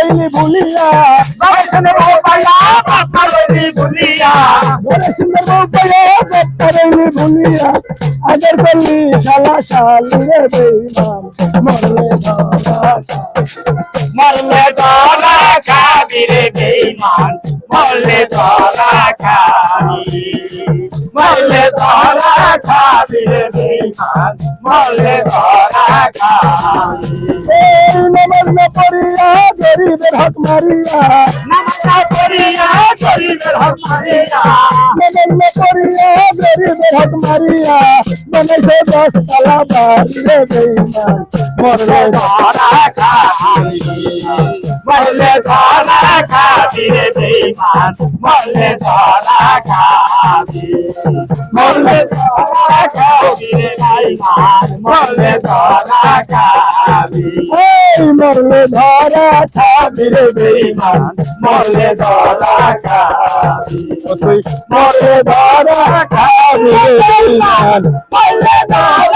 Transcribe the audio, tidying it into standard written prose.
রইলি ভুলিয়া বাবা শুনে বউ পাইয়া বাবা রইলি ভুলিয়া ওরে সুন্দর বউ পাইয়া বাপ্পা রইলি ভুলিয়া আদর করলি শালা শালি রে বেঈমান মরলে ধরা মরলে ধরা খাবি রে বেঈমান মরলে ধরা খাবি মরলে ধরা খাবি রে বেঈমান মরলে ধরা খাবি এই নামাজ না পড়িয়া গরিবের হক মারিয়া নামাজ না পড়িয়া গরিবের হক মারিয়া নামাজ না পড়িয়া গরিবের হক মারিয়া বানাইছে 10 তালা বাড়ি রে বেঈমান মরলে ধরা খাবি মরলে ধরা খাবি রে বেঈমান মরলে ধরা খাবি মরলে ধরা খাবি রে বেঈমান মরলে ধরা খাবি এই মরলে ধরা খাবি রে বেঈমান মরলে ধরা খাবি তুই মরলে ধরা খাবি রে বেঈমান মরলে ধরা